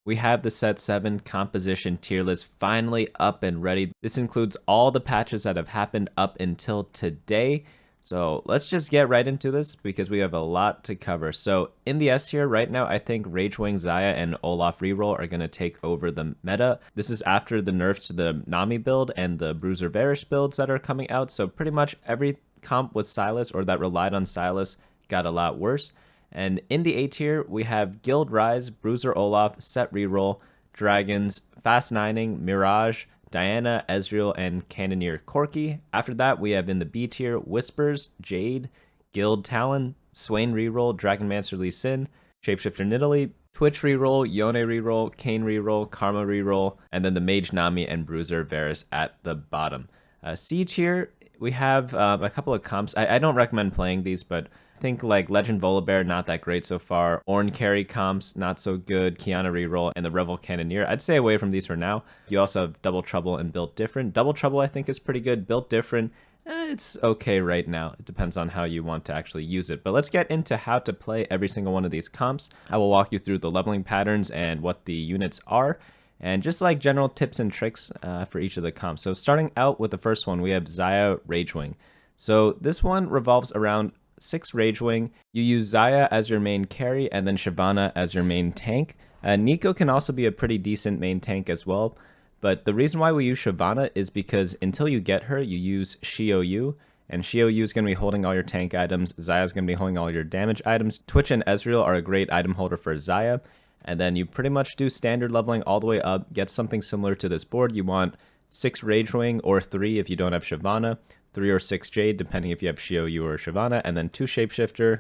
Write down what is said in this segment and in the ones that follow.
We have the Set 7 composition tier list finally up and ready. This includes all the patches that have happened up until today. So let's just get right into this because we have a lot to cover. So in the S tier right now, I think Ragewing, Xayah, and Olaf Reroll are going to take over the meta. This is after the nerfs to the Nami build and the Bruiser Varus builds that are coming out. So pretty much every comp with Sylas or that relied on Sylas got a lot worse. And in the A tier, we have Guild Ryze, Bruiser Olaf, Sett Ragewing, Dragons, Fast Nining, Mirage, Diana, Ezreal, and Cannoneer Corki. After that, we have in the B tier, Whispers, Jade, Guild Talon, Swain Reroll, Dragonmancer Lee Sin, Shapeshifter Nidalee, Twitch Reroll, Yone Reroll, Kayn Reroll, Karma Reroll, and then the Mage Nami and Bruiser Varus at the bottom. C tier, we have a couple of comps. I don't recommend playing these, but I think like Legend Volibear, not that great so far. Ornn carry comps, not so good. Qiyana Reroll and the Revel Cannoneer. I'd stay away from these for now. You also have Double Trouble and Built Different. Double Trouble I think is pretty good. Built Different, it's okay right now. It depends on how you want to actually use it. But let's get into how to play every single one of these comps. I will walk you through the leveling patterns and what the units are, and just like general tips and tricks for each of the comps. So starting out with the first one, we have Xayah Ragewing. So this one revolves around 6 Ragewing. You use Xayah as your main carry and then Shyvana as your main tank. Neeko can also be a pretty decent main tank as well, but the reason why we use Shyvana is because until you get her, you use Xiou, and Xiou is going to be holding all your tank items. Xayah is going to be holding all your damage items. Twitch and Ezreal are a great item holder for Xayah, and then you pretty much do standard leveling all the way up, get something similar to this board. You want 6 Ragewing or 3 if you don't have Shyvana, 3 or 6 Jade, depending if you have Xiou or Shyvana, and then 2 Shapeshifter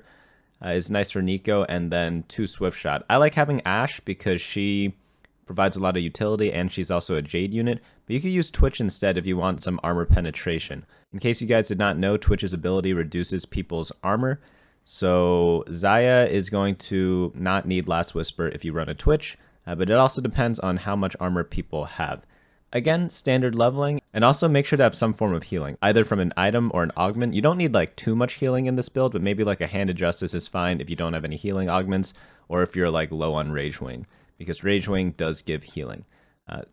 is nice for Neeko, and then 2 Swiftshot. I like having Ashe because she provides a lot of utility, and she's also a Jade unit, but you could use Twitch instead if you want some armor penetration. In case you guys did not know, Twitch's ability reduces people's armor, so Xayah is going to not need Last Whisper if you run a Twitch, but it also depends on how much armor people have. Again, standard leveling, and also make sure to have some form of healing, either from an item or an augment. You don't need like too much healing in this build, but maybe like a Hand of Justice is fine if you don't have any healing augments, or if you're like low on Ragewing, because Ragewing does give healing.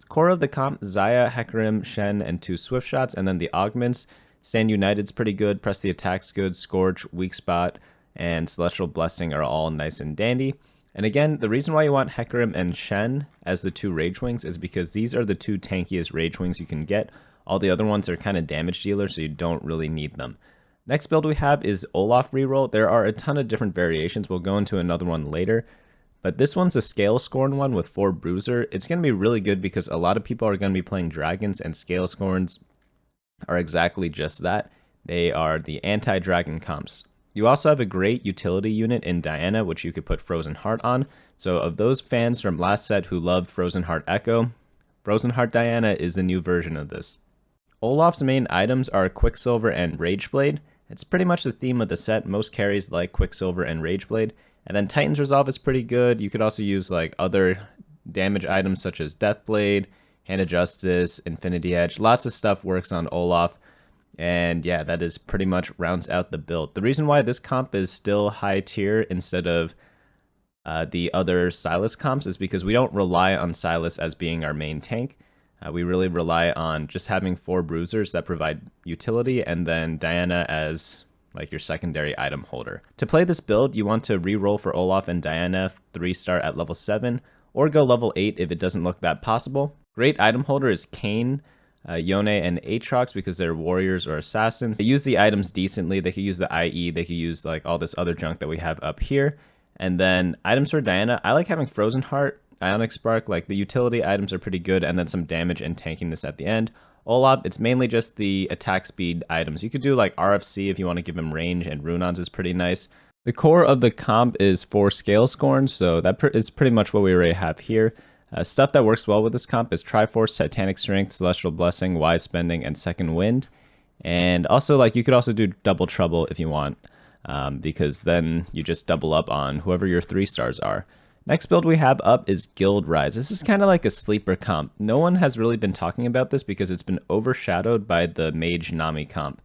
Core of the comp, Xayah, Hecarim, Shen, and 2 Swiftshots, and then the augments. Stand United's pretty good, Press the Attack's good, Scourge, Weak Spot, and Celestial Blessing are all nice and dandy. And again, the reason why you want Hecarim and Shen as the 2 Ragewings is because these are the 2 tankiest Ragewings you can get. All the other ones are kind of damage dealers, so you don't really need them. Next build we have is Olaf Reroll. There are a ton of different variations. We'll go into another one later. But this one's a Scale Scorn one with 4 Bruiser. It's going to be really good because a lot of people are going to be playing Dragons, and Scale Scorns are exactly just that. They are the anti-dragon comps. You also have a great utility unit in Diana, which you could put Frozen Heart on. So of those fans from last set who loved Frozen Heart Echo, Frozen Heart Diana is the new version of this. Olaf's main items are Quicksilver and Rageblade. It's pretty much the theme of the set. Most carries like Quicksilver and Rageblade. And then Titan's Resolve is pretty good. You could also use like other damage items such as Deathblade, Hand of Justice, Infinity Edge. Lots of stuff works on Olaf. And yeah, that is pretty much rounds out the build. The reason why this comp is still high tier instead of the other Sylas comps is because we don't rely on Sylas as being our main tank. We really rely on just having 4 Bruisers that provide utility, and then Diana as like your secondary item holder. To play this build, you want to re-roll for Olaf and Diana 3-star at level 7, or go level 8 if it doesn't look that possible. Great item holder is Kayn, Yone, and Aatrox because they're warriors or assassins. They use the items decently. They could use the IE. They could use like all this other junk that we have up here. And then items for Diana, I like having Frozen Heart, Ionic Spark. Like the utility items are pretty good, and then some damage and tankiness at the end. Olaf, it's mainly just the attack speed items. You could do like RFC if you want to give him range, and Runons is pretty nice. The core of the comp is 4 Scale Scorns, so that is pretty much what we already have here. Stuff that works well with this comp is Triforce, Titanic Strength, Celestial Blessing, Wise Spending, and Second Wind. And also, like, you could also do Double Trouble if you want, because then you just double up on whoever your 3-stars are. Next build we have up is Guild Ryze. This is kind of like a sleeper comp. No one has really been talking about this because it's been overshadowed by the Mage Nami comp.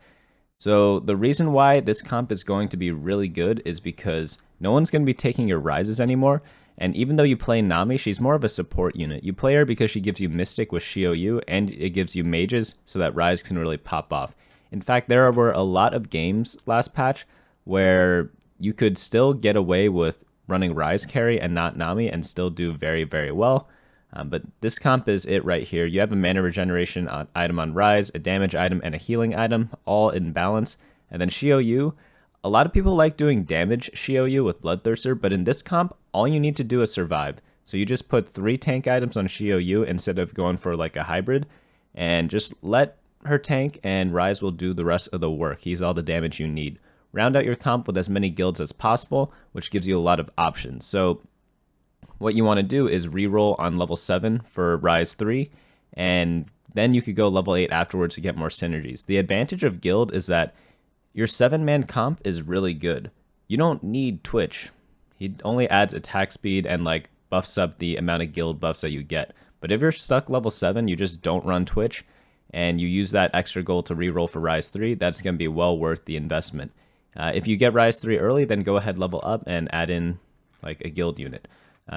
So the reason why this comp is going to be really good is because no one's going to be taking your Ryzes anymore, And even though you play Nami, she's more of a support unit. You play her because she gives you Mystic with Xiaoyu, and it gives you Mages so that Ryze can really pop off. In fact, there were a lot of games last patch where you could still get away with running Ryze carry and not Nami and still do very, very well. But this comp is it right here. You have a mana regeneration item on Ryze, a damage item, and a healing item, all in balance. And then Xiaoyu, a lot of people like doing damage Xiaoyu with Bloodthirster, but in this comp, all you need to do is survive. So you just put 3 tank items on Xiaoyu instead of going for like a hybrid, and just let her tank and Ryze will do the rest of the work. He's all the damage you need. Round out your comp with as many guilds as possible, which gives you a lot of options. So what you want to do is reroll on level 7 for Ryze 3, and then you could go level 8 afterwards to get more synergies. The advantage of guild is that your 7-man comp is really good. You don't need Twitch. He only adds attack speed and like buffs up the amount of guild buffs that you get. But if you're stuck level 7, you just don't run Twitch, and you use that extra gold to reroll for Ryze 3, that's going to be well worth the investment. If you get Ryze 3 early, then go ahead, level up, and add in like a guild unit.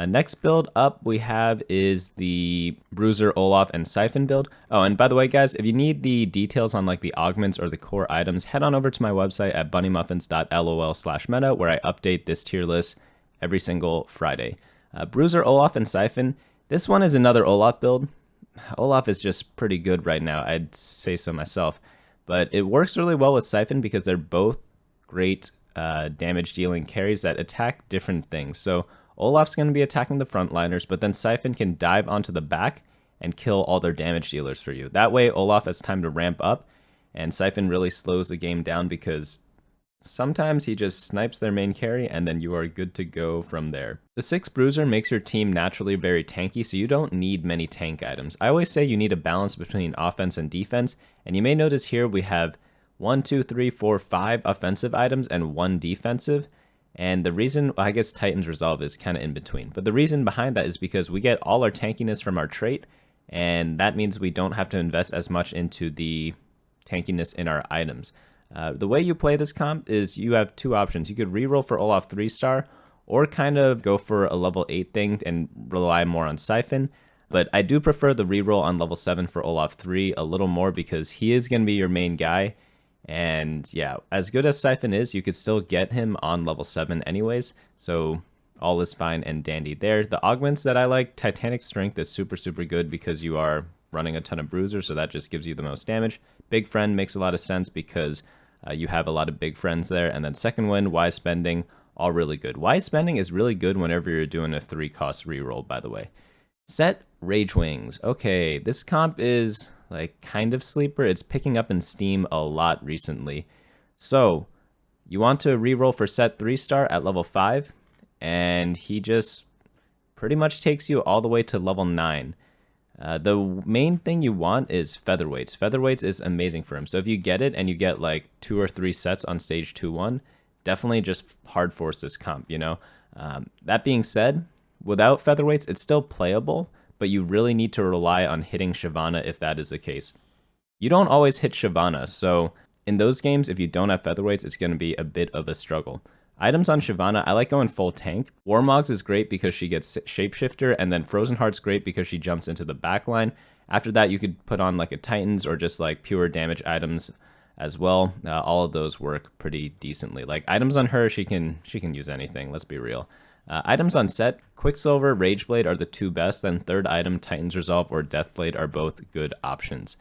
Next build up we have is the Bruiser, Olaf, and Syfen build. Oh, and by the way, guys, if you need the details on like the augments or the core items, head on over to my website at bunnymuffins.lol/meta, where I update this tier list every single Friday. Bruiser, Olaf, and Syfen. This one is another Olaf build. Olaf is just pretty good right now, I'd say so myself. But it works really well with Syfen because they're both great damage dealing carries that attack different things. So Olaf's going to be attacking the frontliners, but then Syfen can dive onto the back and kill all their damage dealers for you. That way Olaf has time to ramp up, and Syfen really slows the game down because sometimes he just snipes their main carry and then you are good to go from there. The 6 Bruiser makes your team naturally very tanky, so you don't need many tank items. I always say you need a balance between offense and defense, and you may notice here we have 1, 2, 3, 4, 5 offensive items and 1 defensive. And the reason, I guess Titan's Resolve is kind of in between. But the reason behind that is because we get all our tankiness from our trait, and that means we don't have to invest as much into the tankiness in our items. The way you play this comp is you have 2 options. You could reroll for Olaf 3-star, or kind of go for a level 8 thing and rely more on Syfen. But I do prefer the reroll on level 7 for Olaf 3 a little more because he is going to be your main guy. And yeah, as good as Syfen is, you could still get him on level 7 anyways, so all is fine and dandy there. The augments that I like, Titanic Strength is super, super good because you are running a ton of Bruisers, so that just gives you the most damage. Big Friend makes a lot of sense because you have a lot of big friends there. And then Second Wind, Wise Spending, all really good. Wise Spending is really good whenever you're doing a 3-cost reroll, by the way. Sett Ragewings. Okay, this comp is like kind of sleeper. It's picking up in Steam a lot recently. So you want to reroll for Sett 3-star at level 5, and he just pretty much takes you all the way to level 9. The main thing you want is Featherweights. Featherweights is amazing for him. So if you get it and you get like 2 or 3 sets on stage 2-1, definitely just hard force this comp, you know? That being said, without Featherweights, it's still playable, but you really need to rely on hitting Shyvana if that is the case. You don't always hit Shyvana, so in those games, if you don't have Featherweights, it's going to be a bit of a struggle. Items on Shyvana, I like going full tank. Warmogs is great because she gets Shapeshifter, and then Frozen Heart's great because she jumps into the backline. After that, you could put on like a Titans or just like pure damage items as well. All of those work pretty decently. Like items on her, she can use anything, let's be real. Items on Sett, Quicksilver, Rageblade are the 2 best, then third item, Titan's Resolve or Deathblade are both good options.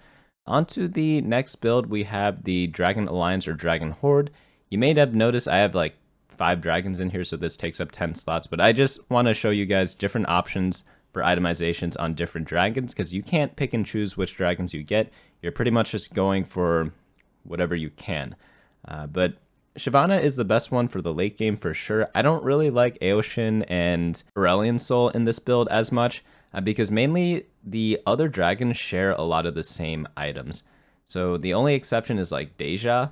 On to the next build, we have the Dragon Alliance or Dragon Horde. You may have noticed I have like 5 dragons in here, so this takes up 10 slots, but I just want to show you guys different options for itemizations on different dragons, because you can't pick and choose which dragons you get. You're pretty much just going for whatever you can. But Shyvana is the best one for the late game for sure. I don't really like Aeoshin and Aurelion Soul in this build as much because mainly the other dragons share a lot of the same items. So the only exception is like Daeja,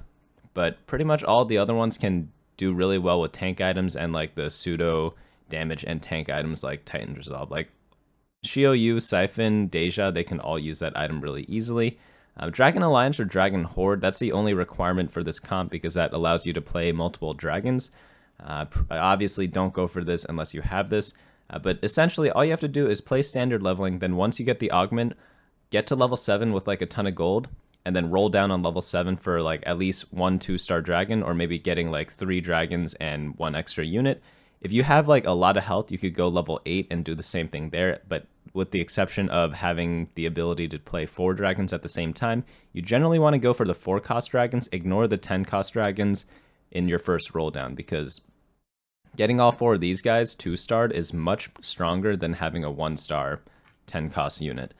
but pretty much all the other ones can do really well with tank items and like the pseudo damage and tank items like Titan's Resolve. Like Xiaoyu, Syfen, Daeja, they can all use that item really easily. Dragon Alliance or Dragon Horde, that's the only requirement for this comp because that allows you to play multiple dragons. Obviously, don't go for this unless you have this. But essentially, all you have to do is play standard leveling. Then once you get the augment, get to level 7 with like a ton of gold, and then roll down on level 7 for like at least 1 2-star dragon, or maybe getting like 3 dragons and 1 extra unit. If you have like a lot of health, you could go level 8 and do the same thing there, but with the exception of having the ability to play 4 dragons at the same time, you generally want to go for the 4-cost dragons, ignore the 10-cost dragons in your first roll down, because getting all 4 of these guys 2-starred is much stronger than having a 1-star 10-cost unit.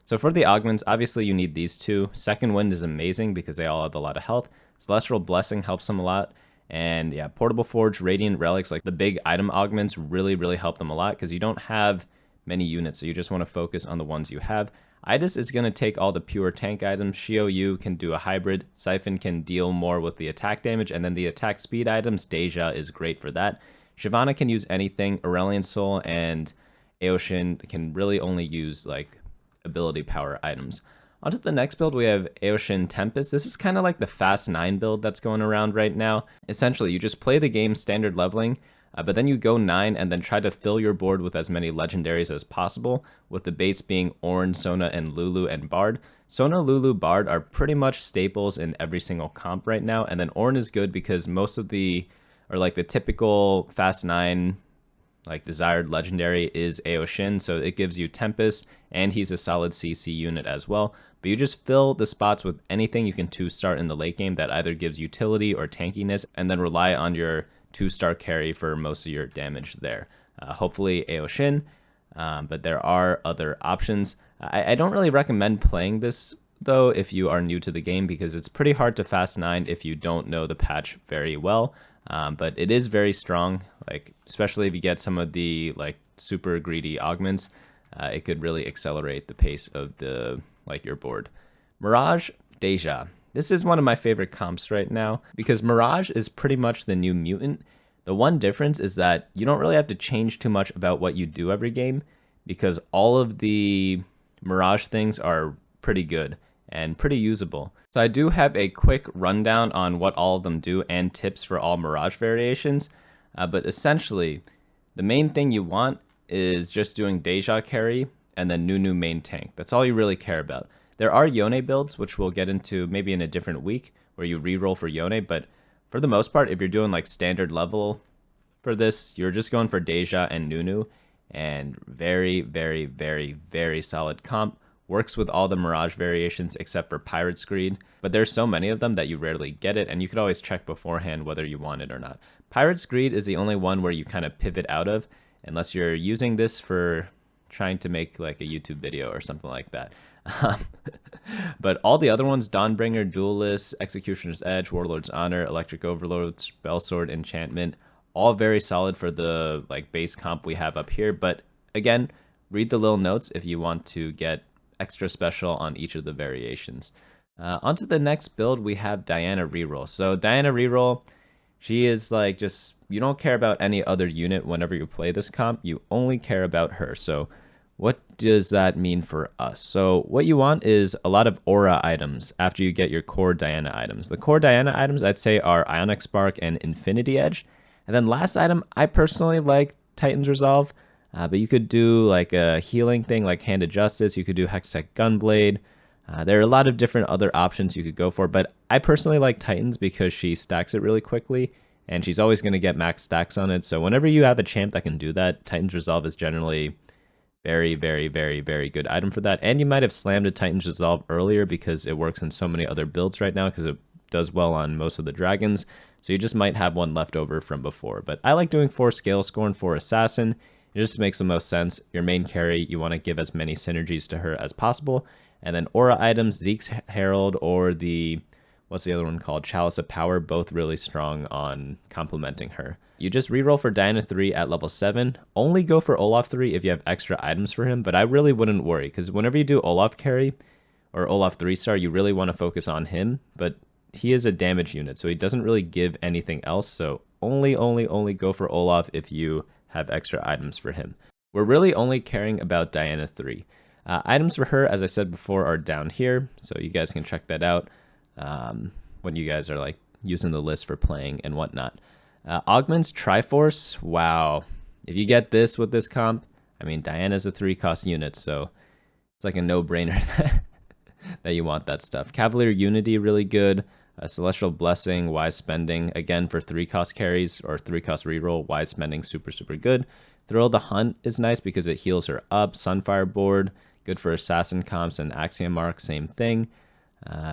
So for the augments, obviously you need these 2. Second Wind is amazing because they all have a lot of health. Celestial Blessing helps them a lot. And yeah, Portable Forge, Radiant Relics, like the big item augments really help them a lot because you don't have many units, so you just want to focus on the ones you have. Idis is going to take all the pure tank items. Xiaoyu can do a hybrid. Syfen can deal more with the attack damage, and then the attack speed items, Daeja is great for that. Shyvana can use anything. Aurelion Soul and Aoshin can really only use like ability power items. Onto the next build, we have Aoshin Tempest. This is kind of like the Fast 9 build that's going around right now. Essentially, you just play the game standard leveling, but then you go 9 and then try to fill your board with as many legendaries as possible, with the base being Ornn, Sona, and Lulu and Bard. Sona, Lulu, Bard are pretty much staples in every single comp right now, and then Ornn is good because most of the, or like the typical Fast 9 like desired legendary is Aoshin, so it gives you Tempest, and he's a solid CC unit as well. But you just fill the spots with anything you can 2-star in the late game that either gives utility or tankiness, and then rely on your 2-star carry for most of your damage there. Hopefully Aoshin, but there are other options. I don't really recommend playing this though if you are new to the game, because it's pretty hard to Fast 9 if you don't know the patch very well. But it is very strong, like especially if you get some of the like super greedy augments, it could really accelerate the pace of the like your board. Mirage Daeja. This is one of my favorite comps right now because Mirage is pretty much the new mutant. The one difference is that you don't really have to change too much about what you do every game because all of the Mirage things are pretty good and pretty usable. So I do have a quick rundown on what all of them do and tips for all Mirage variations, but essentially the main thing you want is just doing Daeja carry and then Nunu main tank. That's all you really care about. There are Yone builds, which we'll get into maybe in a different week, where you reroll for Yone, but for the most part, if you're doing like standard level for this, you're just going for Daeja and Nunu, and very solid comp. Works with all the Mirage variations except for Pirate's Greed, but there's so many of them that you rarely get it, and you could always check beforehand whether you want it or not. Pirate's Greed is the only one where you kind of pivot out of, unless you're using this for trying to make like a YouTube video or something like that. But all the other ones, Dawnbringer, Duelist, Executioner's Edge, Warlord's Honor, Electric Overload, Spellsword, Enchantment, all very solid for the like base comp we have up here. But again, read the little notes if you want to get extra special on each of the variations. Onto the next build, we have Xayah Ragewing. So Xayah Ragewing, she is like just, you don't care about any other unit whenever you play this comp, you only care about her. So what does that mean for us? So what you want is a lot of aura items after you get your core Xayah items. The core Xayah items I'd say are Ionic Spark and Infinity Edge. And then last item, I personally like Titan's Resolve, but you could do like a healing thing like Hand of Justice. You could do Hextech Gunblade. There are a lot of different other options you could go for, but I personally like Titans because she stacks it really quickly, and she's always going to get max stacks on it. So whenever you have a champ that can do that, Titan's Resolve is generally very good item for that. And you might have slammed a Titan's Resolve earlier because it works in so many other builds right now because it does well on most of the dragons. So you just might have one left over from before. But I like doing 4 Scale Scorn for Assassin. It just makes the most sense. Your main carry, you want to give as many synergies to her as possible. And then aura items, Zeke's Herald or the, what's the other one called? Chalice of Power, both really strong on complementing her. You just reroll for Diana 3 at level 7. Only go for Olaf 3 if you have extra items for him, but I really wouldn't worry, because whenever you do Olaf carry or Olaf 3-star, you really want to focus on him, but he is a damage unit, so he doesn't really give anything else, so only go for Olaf if you have extra items for him. We're really only caring about Diana 3. Items for her, as I said before, are down here, so you guys can check that out when you guys are like using the list for playing and whatnot. Augments, Triforce, wow. If you get this with this comp, I mean, Diana's a 3-cost unit, so it's like a no-brainer that you want that stuff. Cavalier Unity, really good. Celestial Blessing, Wise Spending, again for 3-cost carries or 3-cost reroll. Wise Spending, super, super good. Thrill the Hunt is nice because it heals her up. Sunfire Board, good for Assassin comps, and Axiom Mark, same thing.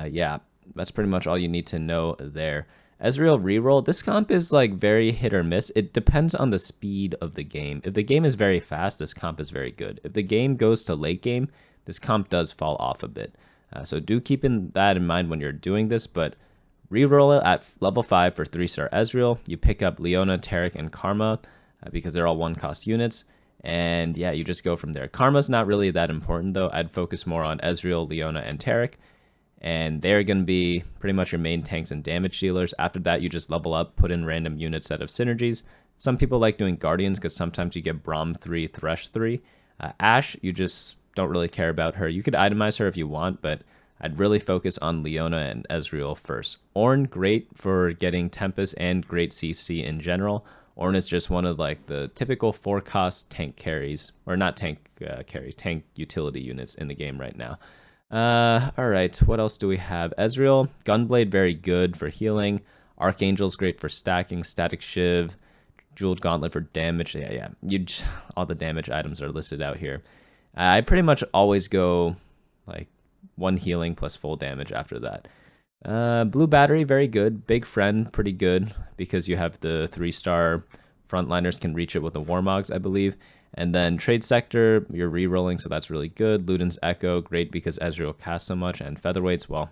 Yeah, that's pretty much all you need to know there. Ezreal Reroll, this comp is like very hit or miss. It depends on the speed of the game. If the game is very fast, this comp is very good. If the game goes to late game, this comp does fall off a bit. So do keep that in mind when you're doing this, but reroll it at level 5 for 3-star Ezreal. You pick up Leona, Taric, and Karma because they're all 1-cost units. And yeah, you just go from there. Karma's not really that important though. I'd focus more on Ezreal, Leona, and Taric. And they're going to be pretty much your main tanks and damage dealers. After that, you just level up, put in random units that have synergies. Some people like doing Guardians because sometimes you get Braum 3, Thresh 3. Ashe, you just don't really care about her. You could itemize her if you want, but I'd really focus on Leona and Ezreal first. Ornn, great for getting Tempest and great CC in general. Ornn is just one of like the typical 4-cost tank carries, or not tank tank utility units in the game right now. Alright, what else do we have? Ezreal, Gunblade, very good for healing. Archangel's great for stacking. Static Shiv, Jeweled Gauntlet for damage. Yeah. All the damage items are listed out here. I pretty much always go like 1 healing plus full damage after that. Blue Battery, very good. Big Friend, pretty good because you have the 3-star frontliners can reach it with the Warmogs, I believe. And then Trade Sector, you're re-rolling, so that's really good. Luden's Echo, great because Ezreal casts so much. And Featherweights, well,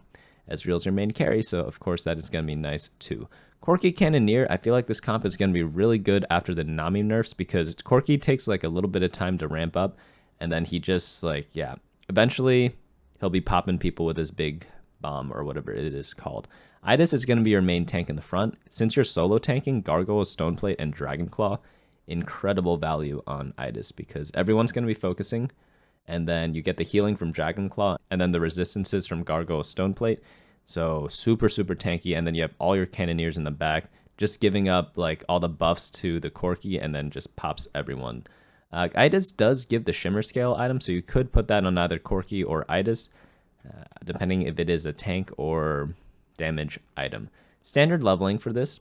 Ezreal's your main carry, so of course that is going to be nice too. Corki Cannoneer, I feel like this comp is going to be really good after the Nami nerfs because Corki takes like a little bit of time to ramp up. And then he just like, yeah, eventually he'll be popping people with his big bomb or whatever it is called. Idis is going to be your main tank in the front. Since you're solo tanking, Gargoyle, Stoneplate, and Dragonclaw, incredible value on Idis because everyone's going to be focusing, and then you get the healing from Dragonclaw and then the resistances from Gargoyle, Stoneplate. So super, super tanky, and then you have all your Cannoneers in the back, just giving up like all the buffs to the Corki and then just pops everyone. Idis does give the Shimmer Scale item, so you could put that on either Corki or Idis, depending if it is a tank or damage item. Standard leveling for this,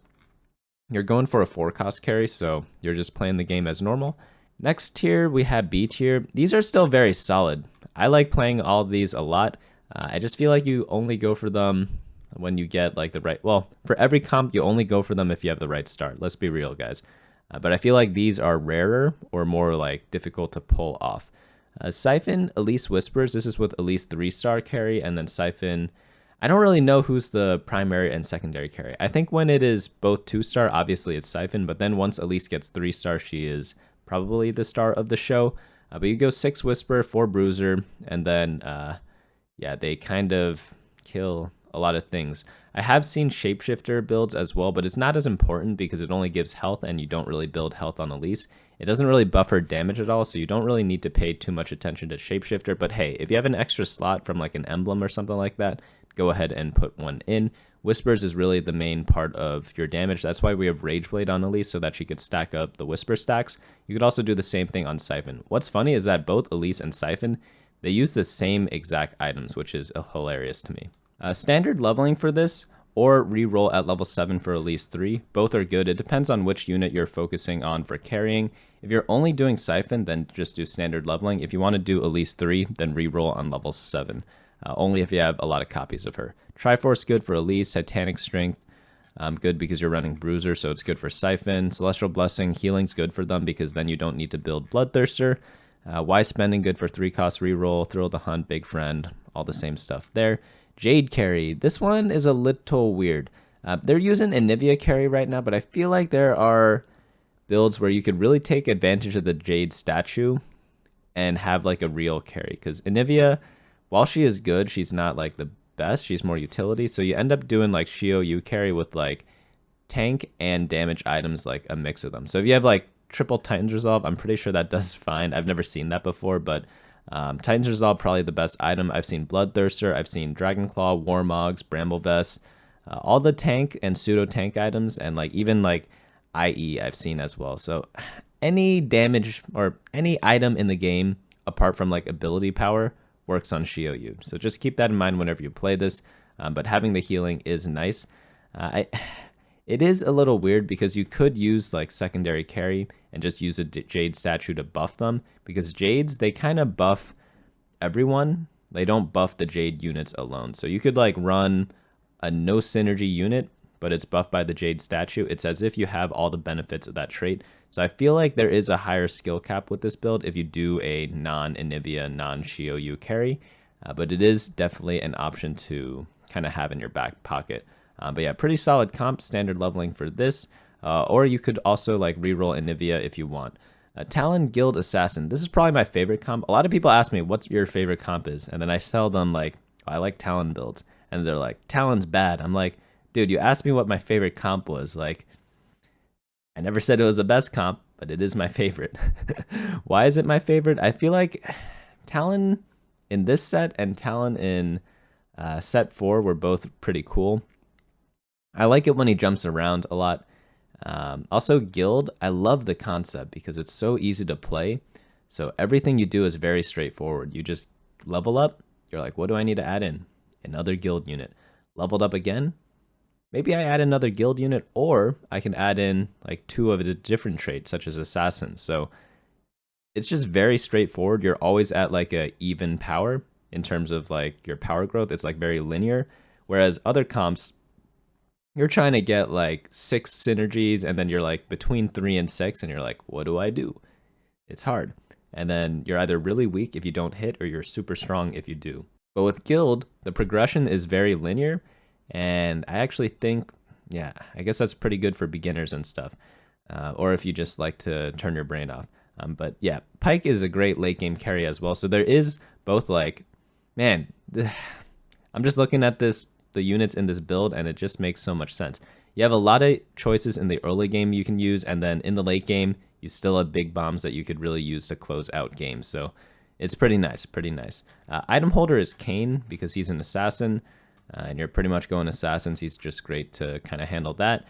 you're going for a 4-cost carry, so you're just playing the game as normal. Next tier, we have B tier. These are still very solid. I like playing all of these a lot. I just feel like you only go for them when you get like the right... Well, for every comp, you only go for them if you have the right start. Let's be real, guys. But I feel like these are rarer or more like difficult to pull off. Syfen, Elise Whispers. This is with Elise 3-star carry, and then Syfen... I don't really know who's the primary and secondary carry. I think when it is both 2-star, obviously it's Syfen, but then once Elise gets 3-star, she is probably the star of the show. But you go 6 Whisper, 4 Bruiser, and then, yeah, they kind of kill a lot of things. I have seen Shapeshifter builds as well, but it's not as important because it only gives health, and you don't really build health on Elise. It doesn't really buffer damage at all, so you don't really need to pay too much attention to Shapeshifter. But hey, if you have an extra slot from like an emblem or something like that, go ahead and put one in. Whispers is really the main part of your damage. That's why we have Rageblade on Elise, so that she could stack up the Whisper stacks. You could also do the same thing on Syfen. What's funny is that both Elise and Syfen, they use the same exact items, which is hilarious to me. Standard leveling for this, or reroll at level 7 for Elise 3. Both are good. It depends on which unit you're focusing on for carrying. If you're only doing Syfen, then just do standard leveling. If you want to do Elise 3, then reroll on level 7. Only if you have a lot of copies of her. Triforce, good for Elise. Titanic Strength, good because you're running Bruiser, so it's good for Syfen. Celestial Blessing, healing's good for them because then you don't need to build Bloodthirster. Wise Spending, good for 3-cost reroll. Thrill the Hunt, Big Friend, all the same stuff there. Jade carry, this one is a little weird. They're using Anivia carry right now, but I feel like there are builds where you could really take advantage of the Jade statue and have like a real carry, because Anivia, while she is good, she's not like the best. She's more utility. So you end up doing like Shio U carry with like tank and damage items, like a mix of them. So if you have like triple Titan's Resolve, I'm pretty sure that does fine. I've never seen that before, but Titan's Resolve, probably the best item. I've seen Bloodthirster, I've seen Dragonclaw, Warmogs, Bramblevest, all the tank and pseudo tank items, and like even like IE I've seen as well. So any damage or any item in the game apart from like ability power works on Xiaoyu. So just keep that in mind whenever you play this. But having the healing is nice. It is a little weird because you could use like secondary carry and just use a Jade statue to buff them, because Jades, they kind of buff everyone. They don't buff the Jade units alone. So you could like run a no synergy unit, but it's buffed by the Jade statue. It's as if you have all the benefits of that trait. So I feel like there is a higher skill cap with this build if you do a non-Anivia, non-Xiaoyu carry. But it is definitely an option to kind of have in your back pocket. But yeah, pretty solid comp, standard leveling for this. Or you could also like reroll Anivia if you want. Talon Guild Assassin. This is probably my favorite comp. A lot of people ask me, what's your favorite comp is? And then I tell them like, oh, I like Talon builds. And they're like, Talon's bad. I'm like, dude, you asked me what my favorite comp was. Like, I never said it was the best comp, but it is my favorite. Why is it my favorite? I feel like Talon in this set and Talon in set 4 were both pretty cool. I like it when he jumps around a lot. Also, Guild, I love the concept because it's so easy to play. So everything you do is very straightforward. You just level up. You're like, what do I need to add in? Another Guild unit. Leveled up again. Maybe I add another Guild unit, or I can add in like 2 of a different traits, such as Assassins. So it's just very straightforward. You're always at like a even power in terms of like your power growth. It's like very linear. Whereas other comps, you're trying to get like 6 synergies, and then you're like between 3 and 6, and you're like, what do I do? It's hard. And then you're either really weak if you don't hit, or you're super strong if you do. But with Guild, the progression is very linear, and I actually think, yeah, I guess that's pretty good for beginners and stuff, or if you just like to turn your brain off. But yeah, Pyke is a great late game carry as well. So there is both like, man, I'm just looking at the units in this build, and it just makes so much sense. You have a lot of choices in the early game you can use, and then in the late game, you still have big bombs that you could really use to close out games. So it's pretty nice, pretty nice. Item holder is Kayn because he's an assassin, and you're pretty much going assassins. He's just great to kind of handle that.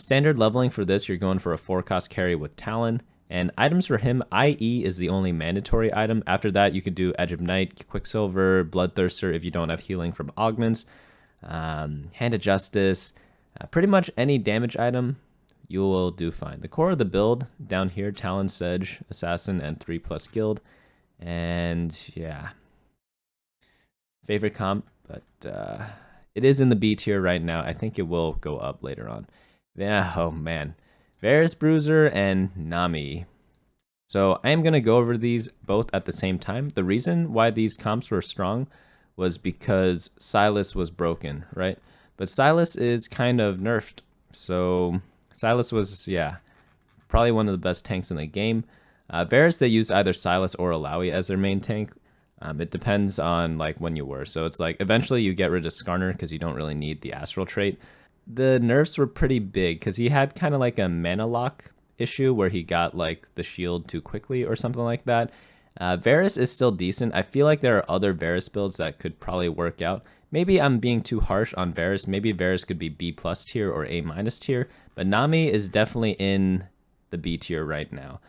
Standard leveling for this, you're going for a 4-cost carry with Talon. And items for him, IE is the only mandatory item. After that, you could do Edge of Night, Quicksilver, Bloodthirster if you don't have healing from augments. Hand of Justice, pretty much any damage item you will do fine. The core of the build down here, Talon, Sedge, Assassin, and 3+ Guild. And yeah, favorite comp, but it is in the B tier right now. I think it will go up later on. Yeah, oh man, Varus, Bruiser, and Nami. So I am going to go over these both at the same time. The reason why these comps were strong was because Sylas was broken, right? But Sylas is kind of nerfed. So Sylas was, yeah, probably one of the best tanks in the game. Varus, they use either Sylas or Alawi as their main tank. It depends on like when you were. So it's like eventually you get rid of Skarner because you don't really need the Astral trait. The nerfs were pretty big because he had kind of like a mana lock issue where he got like the shield too quickly or something like that. Varus is still decent. I feel like there are other Varus builds that could probably work out. Maybe I'm being too harsh on Varus. Maybe Varus could be B+ tier or A- tier. But Nami is definitely in the B tier right now.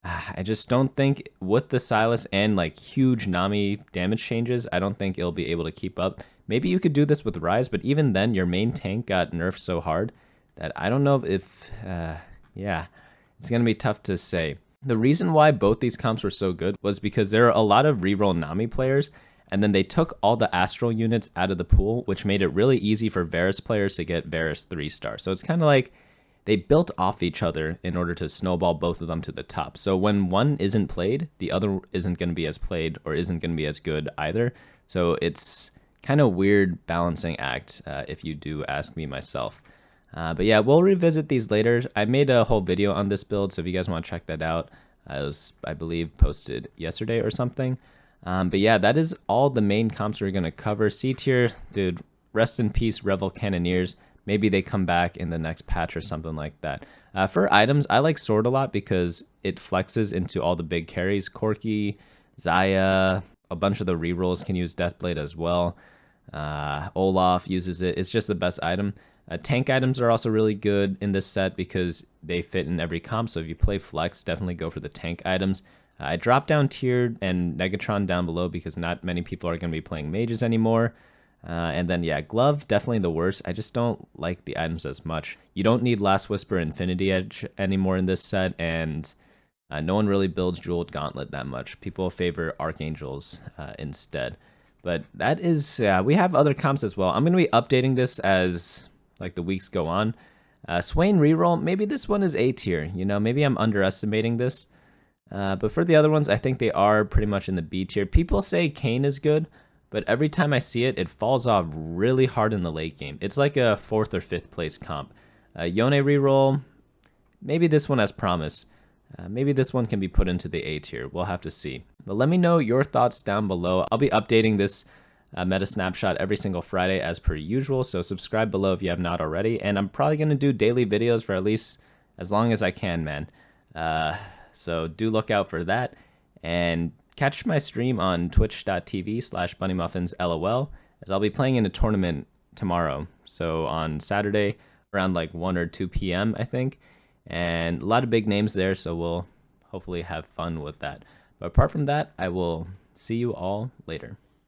I just don't think with the Sylas and like huge Nami damage changes, I don't think it'll be able to keep up. Maybe you could do this with Ryze, but even then your main tank got nerfed so hard that I don't know if, yeah, it's going to be tough to say. The reason why both these comps were so good was because there are a lot of reroll Nami players, and then they took all the Astral units out of the pool, which made it really easy for Varus players to get Varus 3-star. So it's kind of like they built off each other in order to snowball both of them to the top. So when one isn't played, the other isn't going to be as played or isn't going to be as good either. So it's kind of weird balancing act if you do ask me myself. But yeah, we'll revisit these later. I made a whole video on this build, so if you guys want to check that out, it was, I believe, posted yesterday or something. But yeah, that is all the main comps we're going to cover. C tier, dude, rest in peace, Revel Cannoneers. Maybe they come back in the next patch or something like that. For items, I like Sword a lot because it flexes into all the big carries. Corki, Xayah, a bunch of the rerolls can use Deathblade as well. Olaf uses it. It's just the best item. Tank items are also really good in this set because they fit in every comp, so if you play flex, definitely go for the tank items. I dropped down tiered and Negatron down below because not many people are going to be playing mages anymore. And then, yeah, glove, definitely the worst. I just don't like the items as much. You don't need Last Whisper Infinity Edge anymore in this set, and no one really builds Jeweled Gauntlet that much. People favor Archangels instead. But that is, we have other comps as well. I'm going to be updating this as like the weeks go on. Swain Reroll, maybe this one is A tier. You know, maybe I'm underestimating this. But for the other ones, I think they are pretty much in the B tier. People say Kayn is good, but every time I see it, it falls off really hard in the late game. It's like a 4th or 5th place comp. Yone Reroll, maybe this one has promise. Maybe this one can be put into the A tier. We'll have to see. But let me know your thoughts down below. I'll be updating this meta snapshot every single Friday as per usual, so subscribe below if you have not already. And I'm probably going to do daily videos for at least as long as I can, man. So do look out for that. And catch my stream on twitch.tv/BunnyMuffinsLOL, as I'll be playing in a tournament tomorrow. So on Saturday around like 1 or 2 p.m. I think. And a lot of big names there, so we'll hopefully have fun with that. But apart from that, I will see you all later.